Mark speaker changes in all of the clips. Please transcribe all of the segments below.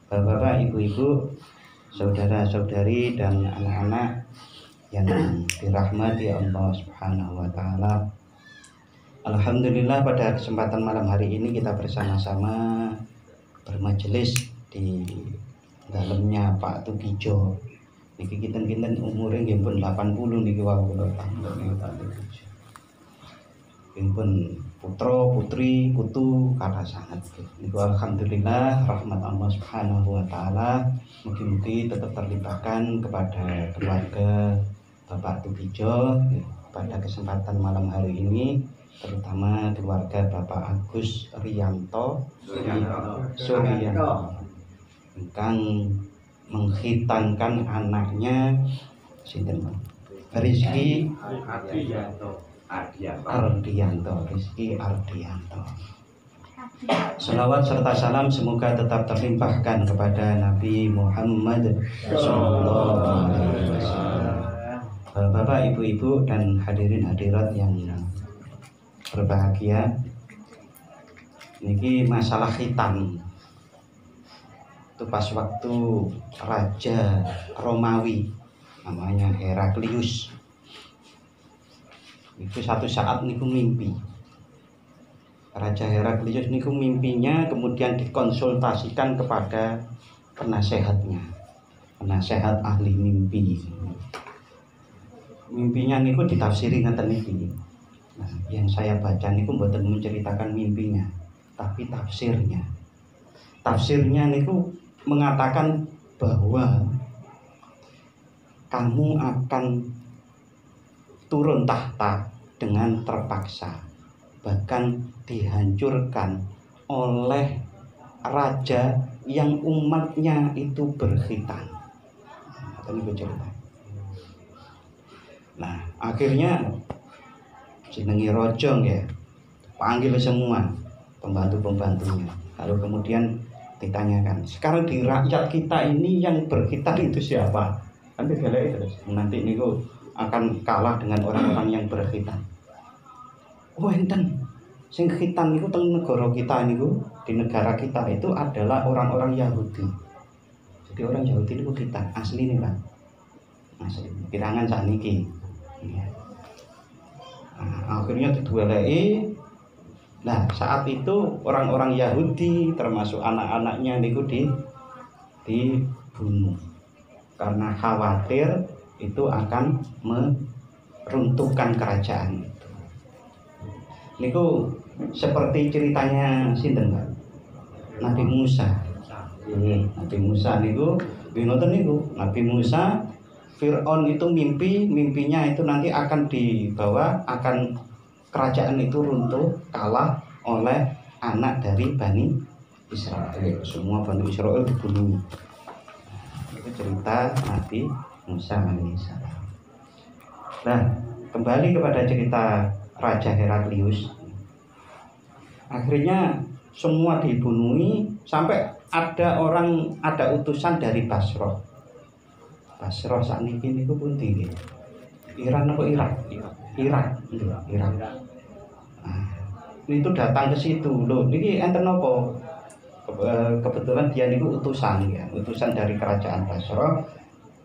Speaker 1: Bapak-bapak, ibu-ibu, saudara-saudari dan anak-anak yang dirahmati Allah Subhanahu wa taala. Alhamdulillah, pada kesempatan malam hari ini kita bersama-sama bermajelis di dalamnya Pak Tukijo. Niki kinten-kinten umure nggih pun 80 niki wau kula Pak Tukijo. Pun putra putri putu kata sangat niku alhamdulillah rahmat Allah Subhanahu wa taala mugi-mugi tetap terlibatkan kepada keluarga Bapak Tukijo pada kesempatan malam hari ini, terutama keluarga Bapak Agus Riyanto Suryanto ingkang menghitankan anaknya sinten Rizky Ardianto, Rizky Ardianto. Selawat serta salam semoga tetap terlimpahkan kepada Nabi Muhammad Sallallahu Alaihi Wasallam. Bapak, ibu-ibu dan hadirin hadirat yang berbahagia, ini masalah khitan. Itu pas waktu Raja Romawi namanya Heraklius. Itu satu saat niku mimpi. Raja Heraklius niku mimpinya kemudian dikonsultasikan kepada penasehatnya, penasehat ahli mimpi. Mimpinya niku ditafsiri ngeten niki. Nah, yang saya baca niku mboten menceritakan mimpinya, tapi tafsirnya. Tafsirnya niku mengatakan bahwa kamu akan turun tahta dengan terpaksa, bahkan dihancurkan oleh raja yang umatnya itu berkhitan. Nah, akhirnya jenengi rojong ya, panggil semua pembantu-pembantunya. Lalu kemudian ditanyakan, sekarang di rakyat kita ini yang berkhitan itu siapa? Kan digalai terus. Nanti niku akan kalah dengan orang-orang yang berkhitan. Oh enten, sing khitan niku teng negara kita niku, di negara kita itu adalah orang-orang Yahudi. Jadi orang Yahudi niku khitan asli nih Pak. Asli. Pirangan sakniki. Ya. Nah, akhirnya diduelei. Nah, saat itu orang-orang Yahudi termasuk anak-anaknya niku dibunuh karena khawatir itu akan meruntuhkan kerajaan itu. Niku seperti ceritanya sinten Pak? Nabi Musa. Nabi Musa niku ngoten niku. Nabi Musa, Fir'aun itu mimpinya itu nanti akan dibawa, akan kerajaan itu runtuh, kalah oleh anak dari Bani Israel. Semua Bani Israel dibunuh. Itu cerita Nabi Musa alaihissalam. Nah, kembali kepada cerita Raja Heraklius. Akhirnya semua dibunuhi sampai ada utusan dari Basra. Basra saat ini pun tinggi. Iran atau Irak? Irak. Nah, itu datang ke situ loh. Ini enten apa? Kebetulan dia niku utusan ya, utusan dari kerajaan Basra.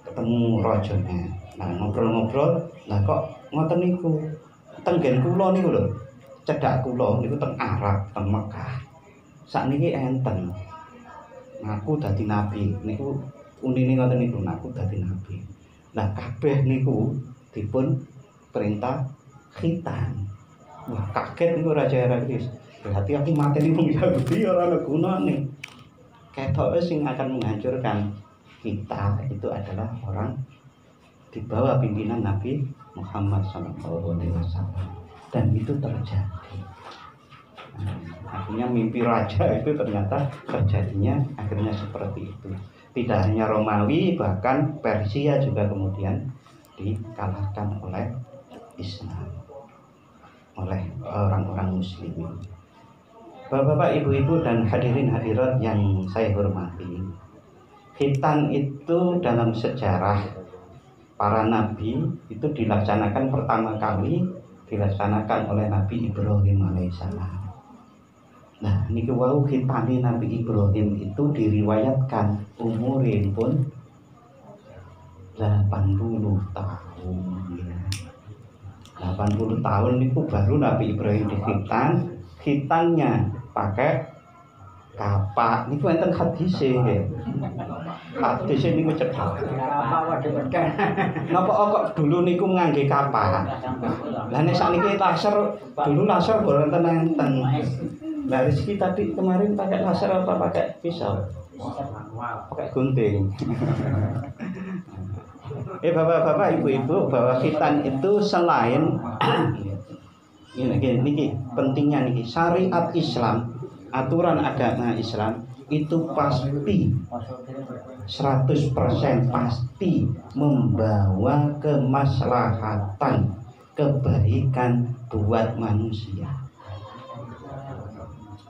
Speaker 1: Ketemu rajanya. Nah, ngobrol-ngobrol, nah kok ngoten niku. Tenggen kula niku lho. Cedhak kula niku teng Arab, teng Mekah. Sakniki enten. Ngaku dadi nabi. Niku unine ngoten niku, ngaku dadi nabi. Nah, kabeh niku dipun perintah khitan. Wah, kaget niku Raja Heraklius. Berarti aku mateni wong Yahudi ora ana gunane. Ketoke sing akan menghancurkan kita itu adalah orang di bawah pimpinan Nabi Muhammad SAW, dan itu terjadi. Akhirnya mimpi raja itu ternyata terjadinya akhirnya seperti itu. Tidak hanya Romawi, bahkan Persia juga kemudian dikalahkan oleh Islam, oleh orang-orang Muslim. Bapak-bapak, ibu-ibu dan hadirin hadirat yang saya hormati, khitan itu dalam sejarah para nabi itu dilaksanakan pertama kali dilaksanakan oleh Nabi Ibrahim alaihissalam. Nah, niku wau hitane Nabi Ibrahim itu diriwayatkan umuripun 80 tahun ya. 80 tahun niku baru Nabi Ibrahim dikhitan, khitannya pakai kapak. Niku enten hadise nggih. Hadise niku cedhak. Napa kok dulu niku ngangge kapak? Lah nek sakniki laser, dulu laser boten enten. Lah rezeki tadi kemarin pakai laser apa pakai pisau? Pakai gunting. Bapak-bapak, ibu-ibu, bahwa khitan itu selain ini pentingnya niki syariat Islam, aturan agama Islam itu pasti 100% pasti membawa kemaslahatan, kebaikan buat manusia.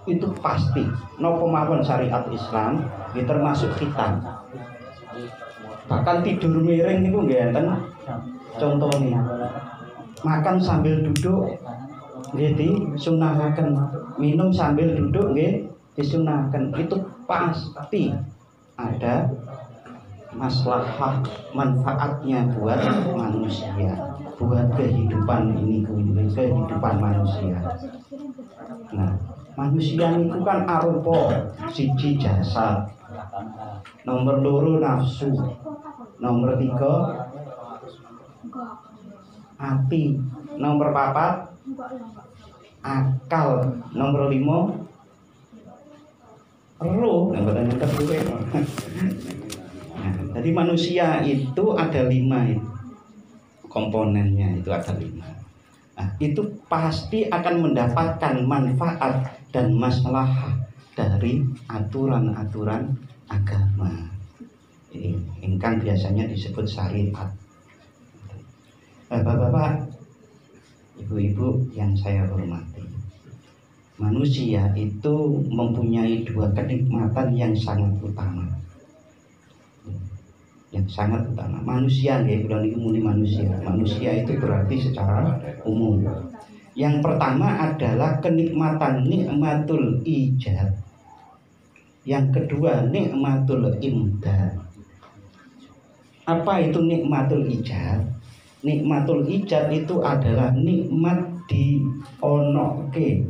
Speaker 1: Itu pasti. Napa mawon syariat Islam ini termasuk khitan. Bahkan tidur miring niku nggih enten contohnya. Makan sambil duduk nggih disunahaken, minum sambil duduk nggih disunahaken. Itu pasti ada maslahah manfaatnya buat manusia, buat kehidupan ini, kehidupan manusia. Nah, manusia niku kan arupa siji jasad, nomor loro nafsu, nomor 3 hati, nomor 4 akal, nomor 5 roh. Nah, jadi manusia itu ada 5 komponennya, itu ada 5. Nah, itu pasti akan mendapatkan manfaat dan maslahah dari aturan-aturan agama. Ini kan biasanya disebut syariat. Bapak-bapak, ibu-ibu yang saya hormati, manusia itu mempunyai 2 kenikmatan yang sangat utama. Yang sangat utama. Manusia nggih, kula niku muni manusia. Manusia itu berarti secara umum. Yang pertama adalah kenikmatan nikmatul ijad. Yang kedua nikmatul imdad. Apa itu nikmatul ijad? Nikmatul ijad itu adalah nikmat dionoke,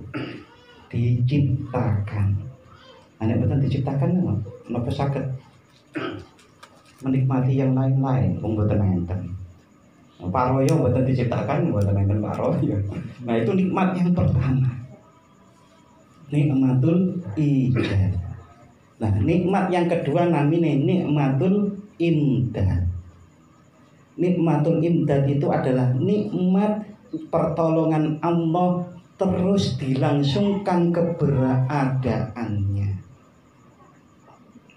Speaker 1: diciptakan. Nek boten diciptakan napa saged menikmati yang lain-lain, mboten enten. Paroyo mboten diciptakan, mboten enten paroyo. Nah, itu nikmat yang pertama. Nikmatul ijad. Nah, nikmat yang kedua namanya nikmatul imdad. Nikmatul imdad itu adalah nikmat pertolongan Allah terus dilangsungkan keberadaannya.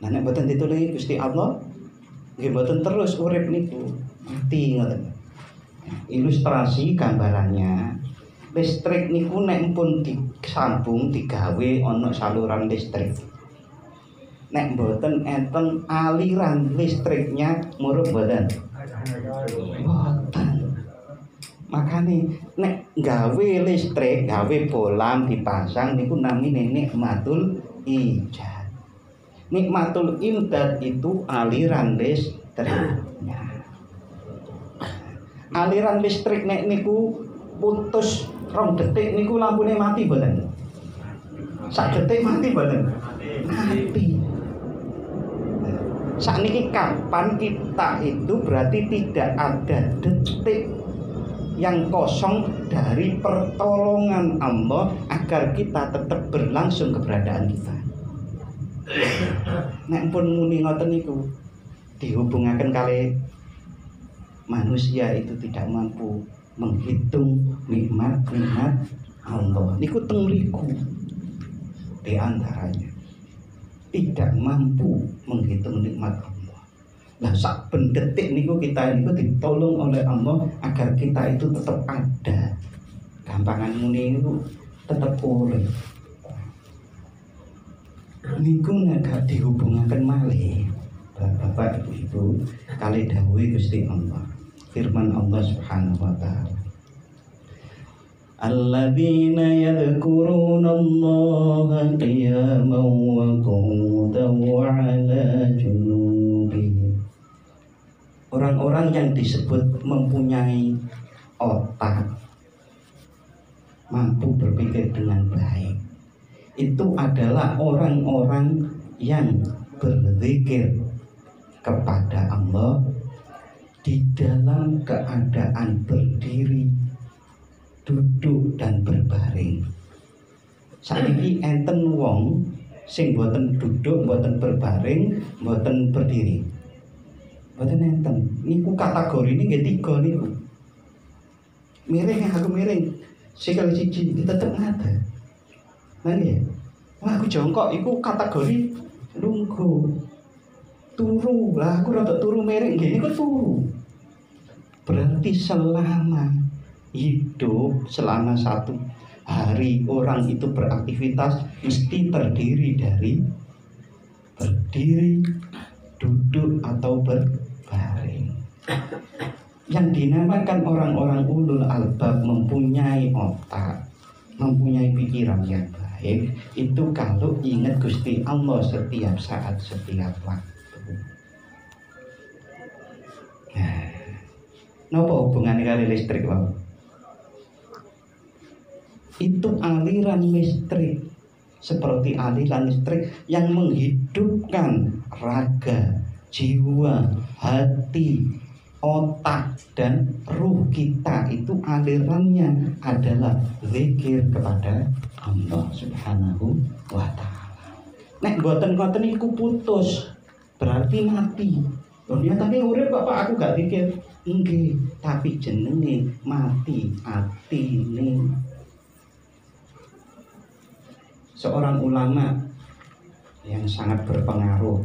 Speaker 1: Nah, nek boten ditulungi Gusti Allah, nggih boten terus urip niku, mati ngoten. Ilustrasi gambarannya, listrik niku nek pun disambung digawe ana saluran listrik. Nek boten enten aliran listriknya murup boten. Boten. Makane nek gawe listrik, gawe bolam dipasang niku namine nikmatul ijad. Nikmatul imdad itu aliran listriknya. Aliran listrik nek niku putus 2 detik niku lampune mati boten. 1 detik mati boten. Mati. Sakniki kapan kita itu berarti tidak ada detik yang kosong dari pertolongan Allah agar kita tetap berlangsung keberadaan kita. Nek pun muni ngoten niku dihubungaken kali manusia itu tidak mampu menghitung nikmat-nikmat Allah. Niku teng mriku di antaranya tidak mampu menghitung nikmat Allah. Nah, saben detik niku kita niku ditolong oleh Allah agar kita itu tetap ada. Gampangan muni niku tetap urip. Niku nek gak dihubungaken malih Bapak Ibu kali dawuh Gusti Allah. Firman Allah Subhanahu wa taala. alladzina yadhkurunallaha qiyaman wa qu'udan wa 'ala junubihim. Orang-orang yang disebut mempunyai otak, mampu berpikir dengan baik, itu adalah orang-orang yang berzikir kepada Allah di dalam keadaan berdiri, duduk dan berbaring. Saiki enten wong sing boten duduk, boten berbaring, boten berdiri. Boten enten. Niku kategori ini nggih tiga niku. Miring aku miring. Sikil siji tetep ngada. Nah nggih. Wah aku jongkok iku kategori lungguh. Turu. Lah aku rada turu miring nggih niku turu. Berarti selama hidup, selama satu hari orang itu beraktivitas mesti terdiri dari berdiri, duduk atau berbaring. Yang dinamakan orang-orang ulul albab mempunyai otak, mempunyai pikiran yang baik, itu kalau ingat Gusti Allah setiap saat, setiap waktu. Nah, napa hubungannya kali listrik, Bang? Itu aliran listrik, seperti aliran listrik yang menghidupkan raga, jiwa, hati, otak dan ruh kita. Itu alirannya adalah zikir kepada Allah Subhanahu wa ta'ala. Nek boten-boten iku putus, berarti mati. Ya tapi urip Bapak aku gak zikir. Nggih, tapi jenenge mati atine. Seorang ulama yang sangat berpengaruh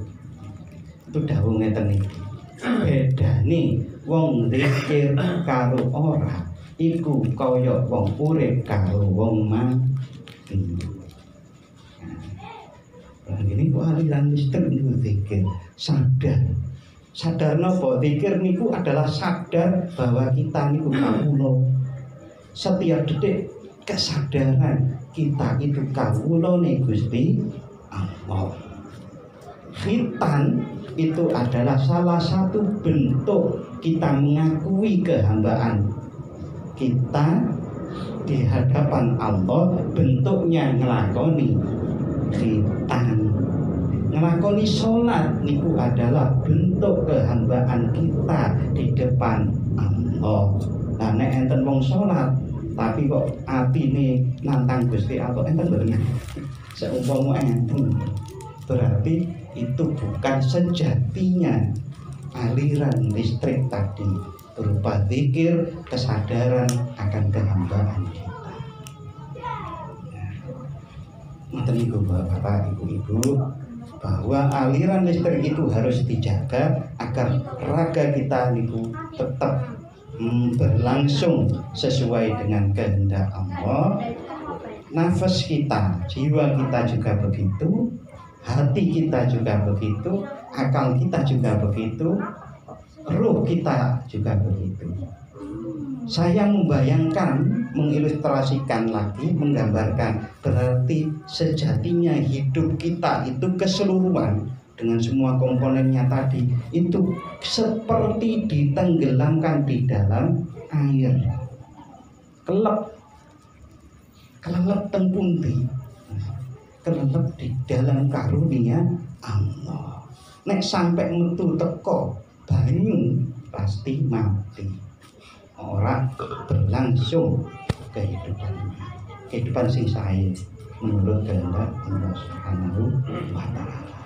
Speaker 1: itu dawuh ngeten iki. Bedane wong zikir karo ora iku kaya wong urip karo wong mati. Nah, ini kok aliran listrik niku zikir. Sadar napa? Zikir niku adalah sadar bahwa kita niku kawula. Setiap detik kesadaran kita itu kawulane Gusti Allah. Khitan itu adalah salah satu bentuk kita mengakui kehambaan kita di hadapan Allah. Bentuknya ngelakoni khitan. Ngelakoni sholat niku adalah bentuk kehambaan kita di depan Allah. Nah nek enten wong sholat tapi kok atine nantang Gusti Allah enten mboten. Seumpama enten berarti itu bukan sejatinya aliran listrik tadi berupa zikir, kesadaran akan kehambaan kita. Ngoten niku Bapak Ibu-ibu, bahwa aliran listrik itu harus dijaga agar raga kita niku tetap berlangsung sesuai dengan kehendak Allah. Nafas kita, jiwa kita juga begitu, hati kita juga begitu, akal kita juga begitu, ruh kita juga begitu. Saya membayangkan, mengilustrasikan lagi, menggambarkan, berarti sejatinya hidup kita itu keseluruhan dengan semua komponennya tadi itu seperti ditenggelamkan di dalam air. Kelep teng pundi, kelep di dalam karunia Allah. Nek sampai metu teko banyu pasti mati. Orang berlangsung kehidupan sing sae menurut kehendak Allah Subhanahu wa ta'ala.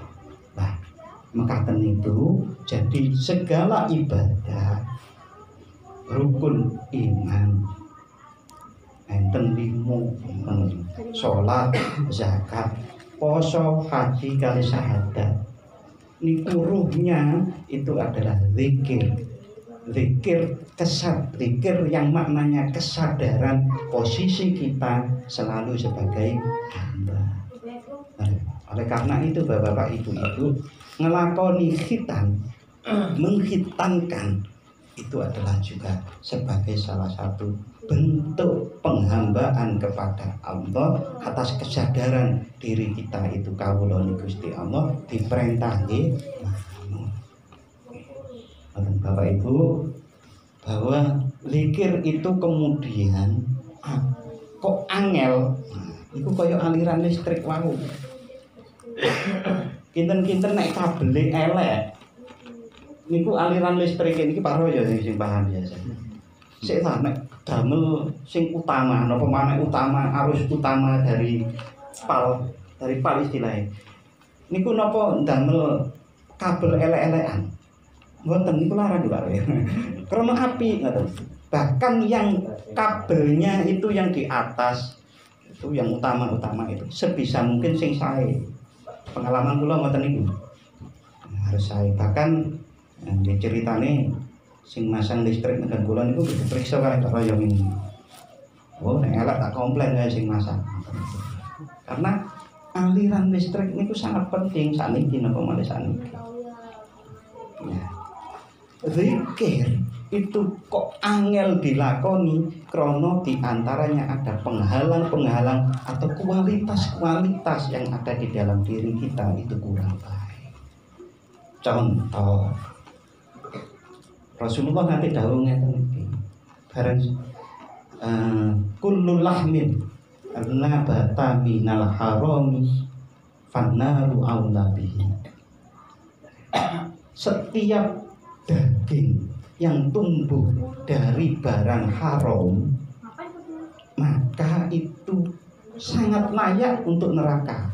Speaker 1: Nah, mekaten itu jadi segala ibadah rukun iman enten limo, salat, zakat, poso, haji kali syahadat. Niku ruhnya itu adalah zikir. Zikir yang maknanya kesadaran posisi kita selalu sebagai hamba. Oleh karena itu Bapak Ibu, ngelakoni khitan, menghitankan itu adalah juga sebagai salah satu bentuk penghambaan kepada Allah atas kesadaran diri kita itu kawula ni Gusti Allah diperintah nggih. Bapak Ibu, bahwa zikir itu kemudian kok angel, itu kaya aliran listrik wau. Kinten-kinten nek kabele elek, niku aliran listrik iki paroyo sing paham biasa. Sik ta nek damel sing utama, napa maneh utama, arus utama dari pal istilahnya. Niku napa damel kabel elek-elekan. Mboten niku larang Pak. Krana api ngoten. Bahkan yang kabelnya itu yang di atas itu yang utama itu sebisa mungkin sing sae. Pengalaman kula ngoten niku. Harus sae. Bahkan ceritane sing masang listrik nang kula niku diperiksa kali Pak Royong ini. Oh, nek elek tak komplain ya sing masang. Karena aliran listrik niku sangat penting saniki napa malih saniki. Ya. Zikir itu kok angel dilakoni krono diantaranya ada penghalang-penghalang atau kualitas-kualitas yang ada di dalam diri kita itu kurang baik. Contoh Rasulullah nanti dawuh ngeten iki bareng kullu lahmin nabata minal harami fannaru aula bihi. Setiap daging yang tumbuh dari barang haram maka itu sangat layak untuk neraka.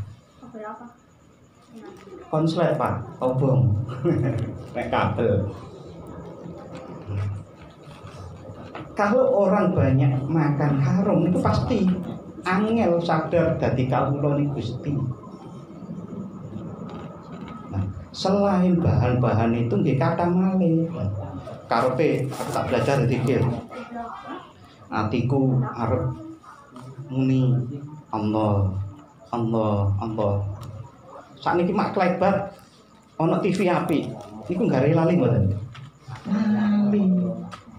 Speaker 1: Konslet Pak, obong, nek kabel. Kalau orang banyak makan haram itu pasti angel sadar dadi kawula ni Gusti. Selain bahan-bahan itu nggih kata malih. Karepe aku tak belajar zikir. Atiku arep muni Allah, Allah, Allah. Sakniki mak klebat ana TV apik. Niku gare lali mboten? Lali.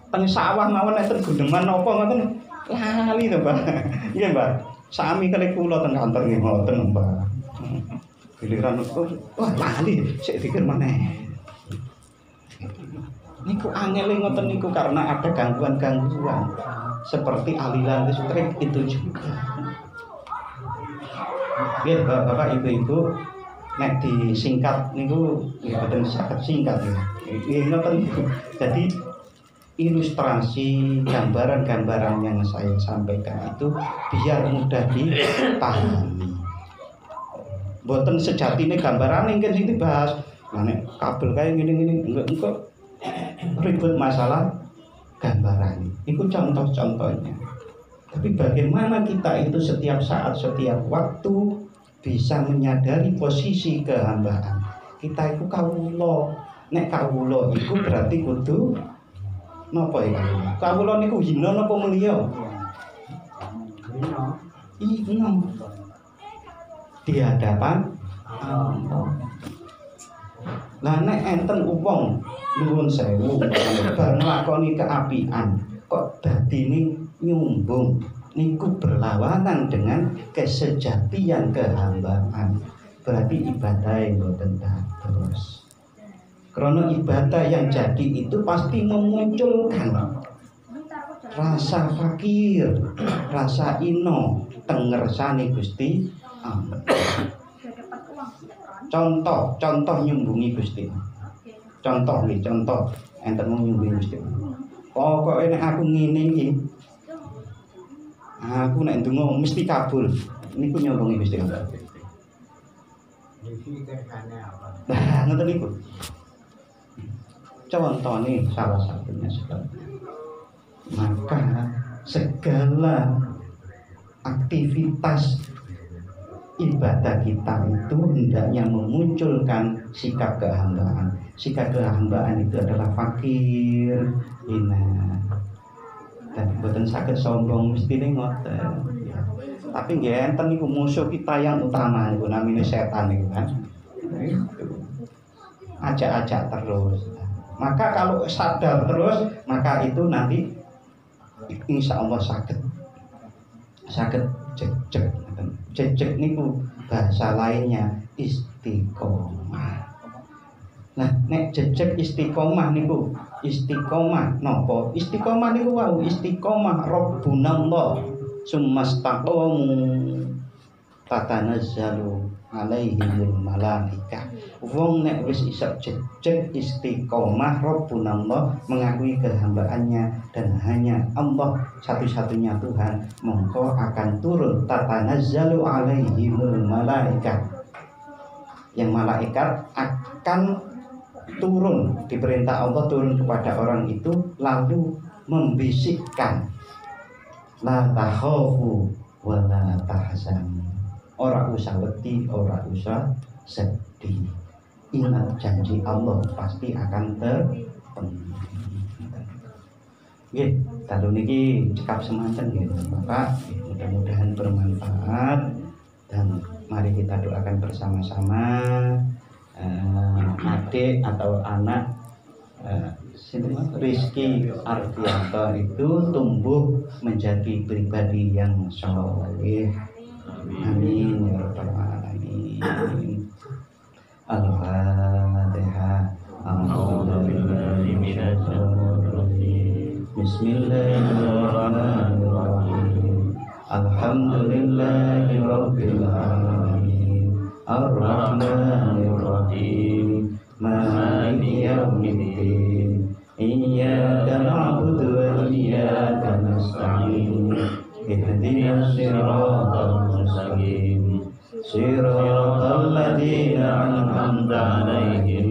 Speaker 1: Teng sawah mawon nek ten gundeman napa ngoten lali to, Mbak. Nggih, Mbak. Sami kali kula teng kantor nggih ngoten, Mbak. Giliran wah lali sik pikir maneh. Niku angel ngoten niku karena ada gangguan-gangguan seperti aliran listrik itu juga. Nggih Bapak Ibu-ibu nek disingkat niku boten saged singkat ya. Nggih ngoten niku. Jadi ilustrasi gambaran-gambaran yang saya sampaikan itu biar mudah dipahami. Boten sejatine gambarane ingkang sing dibahas. Nah nek kabel kaya ngene-ngene engko ribet masalah gambaran. Itu contoh-contohnya. Tapi bagaimana kita itu setiap saat, setiap waktu bisa menyadari posisi kehambaan. Kita itu kawula. Nek kawula iku berarti kudu napa ya? Kawula niku hina napa mulya? Hina. Di hadapan Allah. Lah nek enten wong nuwun sewu bar nglakoni keapian kok dadine nyumbung niku berlawanan dengan kesejatian kehambaan. Berarti ibadah mboten terus. Karena ibadah yang jadi itu pasti memunculkan rasa fakir, rasa ino tengersane Gusti. Contoh nyumbungi Gusti. Contoh enten nyumbungi Gusti. Pokoke nek aku ngene iki aku nek ndonga mesti kabul. Niku nyumbungi Gusti. Nah, ngoten niku. Contoh nih salah satunya sekali. Maka segala aktivitas ibadah kita itu hendaknya memunculkan sikap kehambaan. Sikap kehambaan itu adalah fakir, hina. Dan boten saged sombong mestine ngoten. Ya. Tapi nggih enten niku musuh kita yang utama niku namine setan niku kan. Ajak-ajak terus. Maka kalau sadar terus, maka itu nanti insyaallah saged jejeg niku bahasa lainnya istiqomah. Nah, nek jejeg istiqomah niku istiqomah napa? Istiqomah niku wau istiqomah Rabbunallah summastaqamu tatanazzalu alaihimul malaikah. Wong nek wis iso jejeg istiqomah Rabbunallah mengakui kehambaannya dan hanya Allah satu-satunya Tuhan, mongko akan turun tatanazzalu alaihimul malaikah. Yang malaikat akan turun, diperintah Allah turun kepada orang itu lalu membisikkan la takhafu wa la tahzanu. Ora usah wedi, ora usah sedih. Ingat janji Allah pasti akan terpenuhi. Nggih, dalu niki cekap semanten nggih, Bapak. Mudah-mudahan bermanfaat dan mari kita doakan bersama-sama adik atau anak Rizky Ardianto itu tumbuh menjadi pribadi yang saleh. Amin ya rabbal alamin. Al-Fatihah. Bismillahirrahmanirrahim. Alhamdulillahi rabbil alamin. Ar-Rahmanirrahim. Maliki yaumiddin. Iyyaka na'budu wa iyyaka nasta'in. Ihdinas siratal mustaqim. Siratal ladzina an'amta 'alaihim